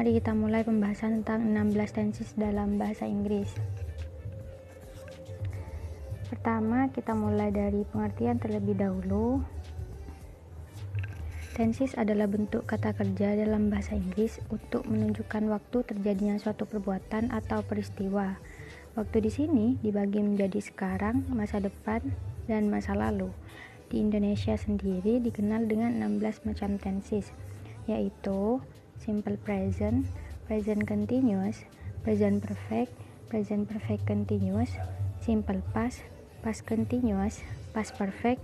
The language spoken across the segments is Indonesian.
Mari kita mulai pembahasan tentang 16 tenses dalam bahasa Inggris. Pertama, kita mulai dari pengertian terlebih dahulu. Tenses adalah bentuk kata kerja dalam bahasa Inggris untuk menunjukkan waktu terjadinya suatu perbuatan atau peristiwa. Waktu di sini dibagi menjadi sekarang, masa depan, dan masa lalu. Di Indonesia sendiri dikenal dengan 16 macam tenses, yaitu simple present, present continuous, present perfect continuous, simple past, past continuous, past perfect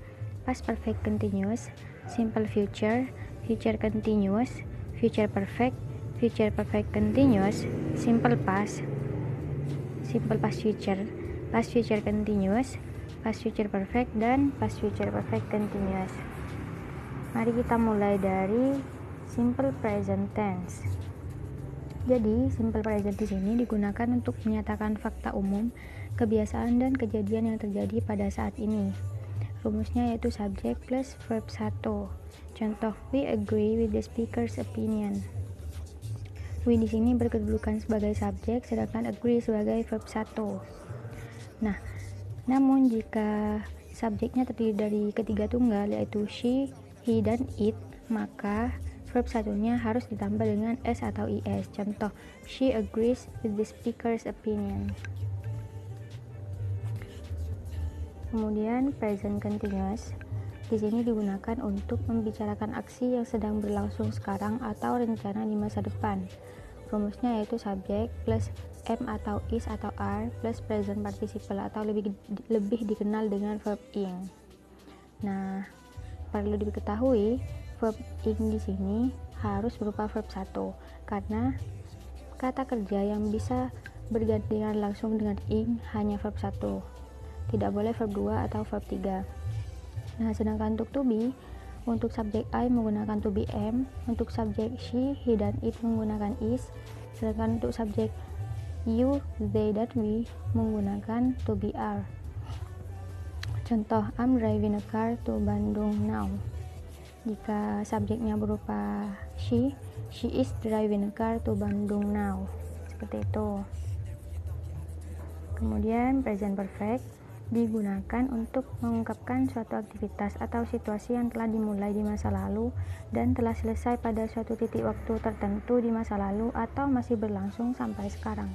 continuous, simple future, future continuous, future perfect continuous, simple past future continuous, past future perfect, dan past future perfect continuous. Mari kita mulai dari simple present tense. Jadi, simple present di sini digunakan untuk menyatakan fakta umum, kebiasaan dan kejadian yang terjadi pada saat ini. Rumusnya yaitu subject plus verb 1. Contoh, we agree with the speaker's opinion. We di sini berkedudukan sebagai subjek, sedangkan agree sebagai verb 1. Nah, namun jika subjeknya terdiri dari ketiga tunggal yaitu she, he, dan it, maka verb satunya harus ditambah dengan s atau is. Contoh, she agrees with the speaker's opinion. Kemudian present continuous di sini digunakan untuk membicarakan aksi yang sedang berlangsung sekarang atau rencana di masa depan. Rumusnya yaitu subject plus am atau is atau are plus present participle atau lebih dikenal dengan verb ing. Nah, perlu diketahui verb ing di sini harus berupa verb 1 karena kata kerja yang bisa bergantian langsung dengan ing hanya verb 1. Tidak boleh verb 2 atau verb 3. Nah, sedangkan untuk to be, untuk subjek I menggunakan to be am, untuk subjek she, he, dan it menggunakan is, sedangkan untuk subjek you, they, dan we menggunakan to be are. Contoh, I'm driving a car to Bandung now. Jika subjeknya berupa she is driving a car to Bandung now. Seperti itu. Kemudian present perfect digunakan untuk mengungkapkan suatu aktivitas atau situasi yang telah dimulai di masa lalu dan telah selesai pada suatu titik waktu tertentu di masa lalu atau masih berlangsung sampai sekarang.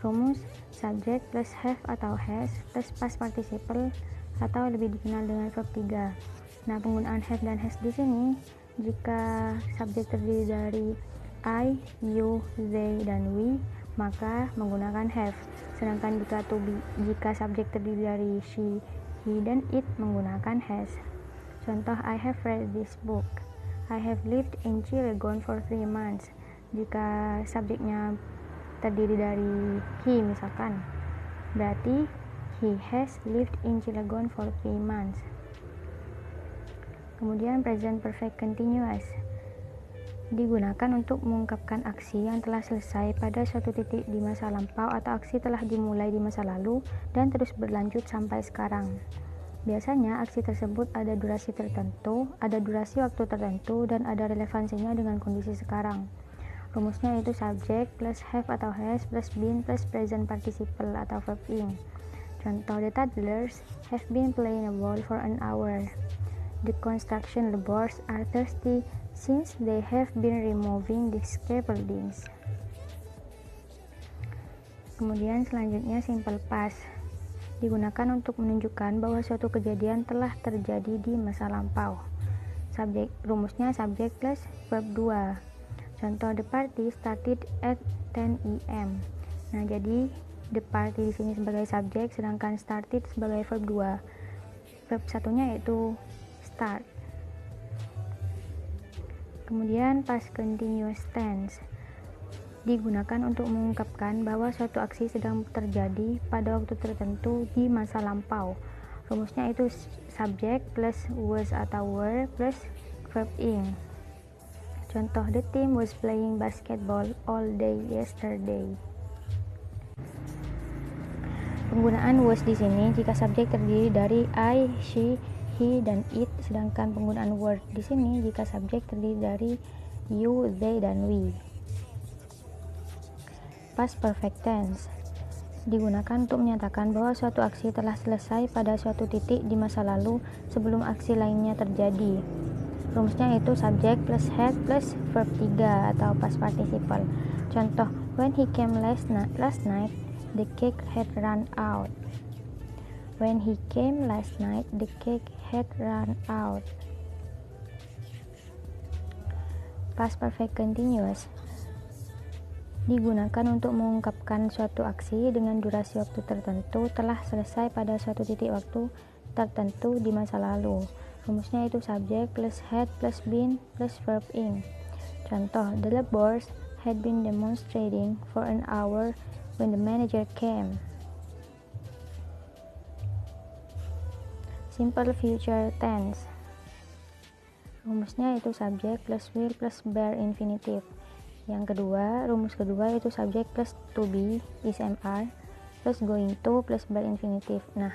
Rumus subject plus have atau has plus past participle atau lebih dikenal dengan verb 3. Nah, penggunaan have dan has di sini jika subjek terdiri dari I, you, they, dan we, maka menggunakan have. Sedangkan jika subjek terdiri dari she, he, dan it menggunakan has. Contoh, I have read this book. I have lived in Cilegon for 3 months. Jika subjeknya terdiri dari he misalkan, berarti he has lived in Cilegon for 3 months. Kemudian present perfect continuous digunakan untuk mengungkapkan aksi yang telah selesai pada suatu titik di masa lampau atau aksi telah dimulai di masa lalu dan terus berlanjut sampai sekarang. Biasanya aksi tersebut ada durasi tertentu, ada durasi waktu tertentu, dan ada relevansinya dengan kondisi sekarang. Rumusnya yaitu subject plus have atau has plus been plus present participle atau verb ing. Contoh, the toddlers have been playing a ball for an hour. The construction laborers are thirsty since they have been removing the scaffoldings. Kemudian selanjutnya simple past digunakan untuk menunjukkan bahwa suatu kejadian telah terjadi di masa lampau. Rumusnya subject plus verb 2. Contoh, the party started at 10 am. Nah, jadi the party di sini sebagai subjek, sedangkan started sebagai verb 2. Verb satunya yaitu start. Kemudian past continuous tense digunakan untuk mengungkapkan bahwa suatu aksi sedang terjadi pada waktu tertentu di masa lampau. Rumusnya itu subject plus was atau were plus verb ing. Contoh, the team was playing basketball all day yesterday. Penggunaan was di sini jika subjek terdiri dari I, she, he, dan it, sedangkan penggunaan were di sini jika subjek terdiri dari you, they, dan we. Past perfect tense digunakan untuk menyatakan bahwa suatu aksi telah selesai pada suatu titik di masa lalu sebelum aksi lainnya terjadi. Rumusnya itu subject plus had plus verb 3 atau past participle. Contoh, when he came last night, the cake had run out. When he came last night, the cake had run out. Past perfect continuous digunakan untuk mengungkapkan suatu aksi dengan durasi waktu tertentu telah selesai pada suatu titik waktu tertentu di masa lalu. Rumusnya itu subject plus had plus been plus verb ing. Contoh, the laborers had been demonstrating for an hour when the manager came. Simple future tense rumusnya itu subject plus will plus bare infinitive. Yang kedua, rumus kedua itu subject plus to be is mr plus going to plus bare infinitive. Nah,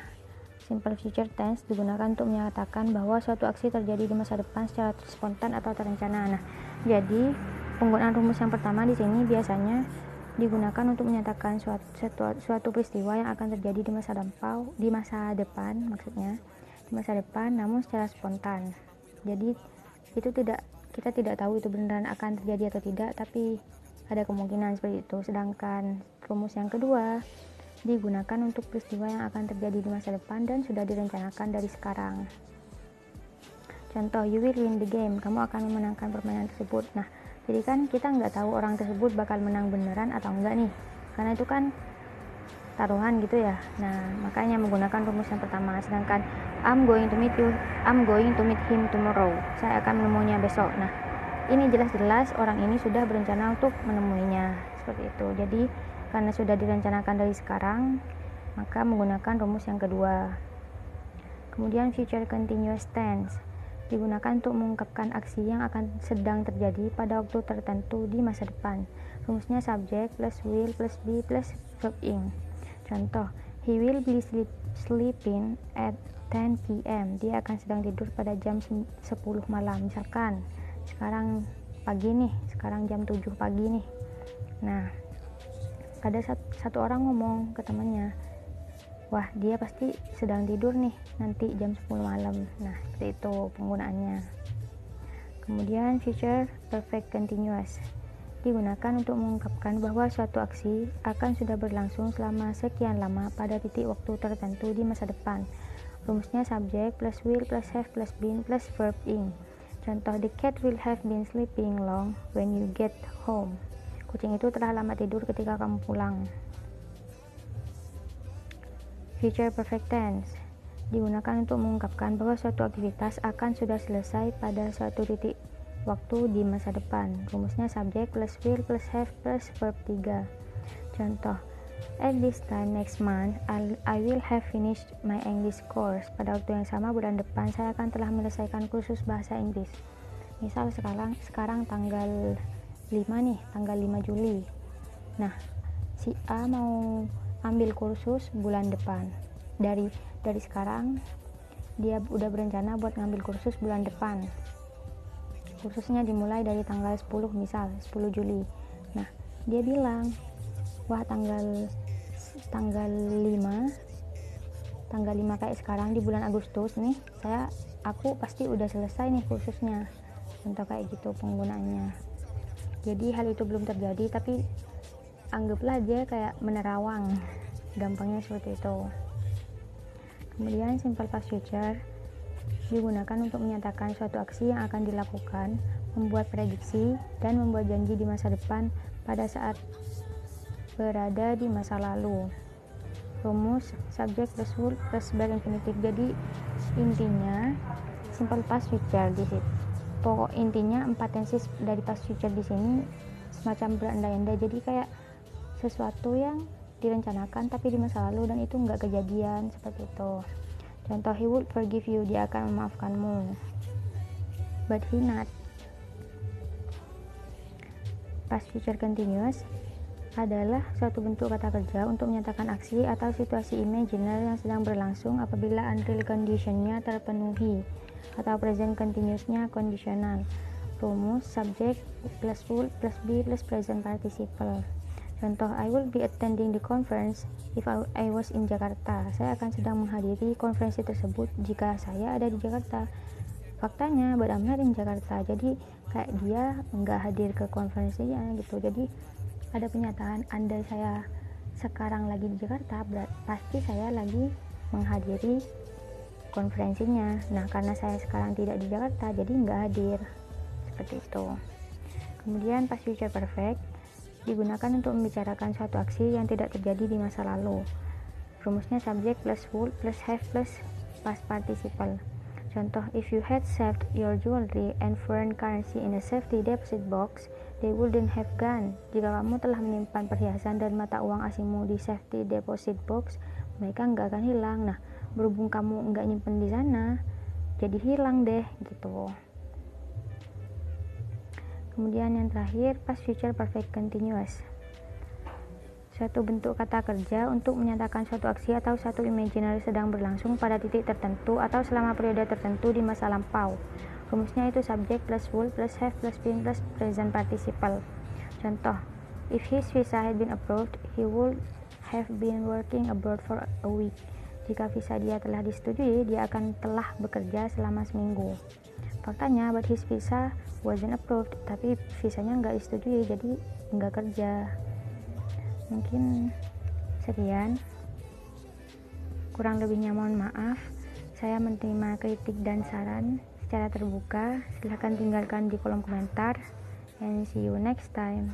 simple future tense digunakan untuk menyatakan bahwa suatu aksi terjadi di masa depan secara spontan atau terencana. Nah, jadi penggunaan rumus yang pertama di sini biasanya digunakan untuk menyatakan suatu peristiwa yang akan terjadi di masa depan maksudnya di masa depan, namun secara spontan. Jadi kita tidak tahu itu beneran akan terjadi atau tidak, tapi ada kemungkinan seperti itu. Sedangkan rumus yang kedua digunakan untuk peristiwa yang akan terjadi di masa depan dan sudah direncanakan dari sekarang. Contoh, you will win the game, kamu akan memenangkan permainan tersebut. Nah, jadi kan kita nggak tahu orang tersebut bakal menang beneran atau enggak nih, karena itu kan taruhan gitu ya. Nah, makanya menggunakan rumus yang pertama. Sedangkan I'm going to meet him tomorrow, saya akan menemuinya besok. Nah, ini jelas-jelas orang ini sudah berencana untuk menemuinya, seperti itu. Jadi karena sudah direncanakan dari sekarang, maka menggunakan rumus yang kedua. Kemudian future continuous tense digunakan untuk mengungkapkan aksi yang akan sedang terjadi pada waktu tertentu di masa depan. Rumusnya subject plus will plus be plus verb ing. Contoh, he will be sleeping at 10 p.m. Dia akan sedang tidur pada jam 10 malam. Misalkan sekarang pagi nih, sekarang jam 7 pagi nih. Nah, ada satu orang ngomong ke temannya, wah dia pasti sedang tidur nih nanti jam 10 malam. Nah, seperti itu penggunaannya. Kemudian future perfect continuous digunakan untuk mengungkapkan bahwa suatu aksi akan sudah berlangsung selama sekian lama pada titik waktu tertentu di masa depan. Rumusnya subject plus will plus have plus been plus verb ing. Contoh, the cat will have been sleeping long when you get home. Kucing itu telah lama tidur ketika kamu pulang. Future perfect tense digunakan untuk mengungkapkan bahwa suatu aktivitas akan sudah selesai pada suatu titik waktu di masa depan. Rumusnya subject plus will plus have plus verb 3. Contoh, at this time next month I will have finished my English course. Pada waktu yang sama bulan depan saya akan telah menyelesaikan kursus bahasa Inggris. Misal sekarang tanggal 5 nih, tanggal 5 Juli. Nah, si A mau ambil kursus bulan depan. Dari sekarang dia udah berencana buat ngambil kursus bulan depan. Kursusnya dimulai dari tanggal 10, misal 10 Juli. Nah, dia bilang, wah tanggal 5 kayak sekarang di bulan Agustus nih, aku pasti udah selesai nih kursusnya. Contoh kayak gitu penggunaannya. Jadi hal itu belum terjadi, tapi anggaplah dia kayak menerawang, gampangnya seperti itu. Kemudian simple past future digunakan untuk menyatakan suatu aksi yang akan dilakukan, membuat prediksi, dan membuat janji di masa depan pada saat berada di masa lalu. Rumus subject plus would plus bare infinitive. Jadi intinya simple past future di situ. Pokok intinya 4 tenses dari past future di sini semacam berandai-andai. Jadi kayak sesuatu yang direncanakan tapi di masa lalu dan itu nggak kejadian, seperti itu. Contoh, he would forgive you, dia akan memaafkanmu, but he not. Past future continuous adalah suatu bentuk kata kerja untuk menyatakan aksi atau situasi imajiner yang sedang berlangsung apabila unreal condition-nya terpenuhi, atau present continuous-nya kondisional. Rumus subject plus would plus be plus present participle. Contoh, I will be attending the conference if I was in Jakarta. Saya akan sedang menghadiri konferensi tersebut jika saya ada di Jakarta. Faktanya, but I'm not in Jakarta. Jadi kayak dia nggak hadir ke konferensinya gitu. Jadi ada penyataan, andai saya sekarang lagi di Jakarta, pasti saya lagi menghadiri konferensinya. Nah, karena saya sekarang tidak di Jakarta, jadi nggak hadir. Seperti itu. Kemudian past future perfect digunakan untuk membicarakan suatu aksi yang tidak terjadi di masa lalu. Rumusnya subject plus would plus have plus past participle. Contoh, if you had saved your jewelry and foreign currency in a safety deposit box, they wouldn't have gone. Jika kamu telah menyimpan perhiasan dan mata uang asingmu di safety deposit box, mereka nggak akan hilang. Nah, berhubung kamu nggak nyimpen di sana, jadi hilang deh gitu. Kemudian yang terakhir, past future perfect continuous. Suatu bentuk kata kerja untuk menyatakan suatu aksi atau suatu imaginary sedang berlangsung pada titik tertentu atau selama periode tertentu di masa lampau. Rumusnya itu subject plus would plus have plus been plus present participle. Contoh, if his visa had been approved, he would have been working abroad for a week. Jika visa dia telah disetujui, dia akan telah bekerja selama seminggu. Faktanya, but his visa wasn't approved, tapi visanya nggak disetujui, jadi nggak kerja. Mungkin sekian, kurang lebihnya mohon maaf. Saya menerima kritik dan saran secara terbuka. Silahkan tinggalkan di kolom komentar, and see you next time.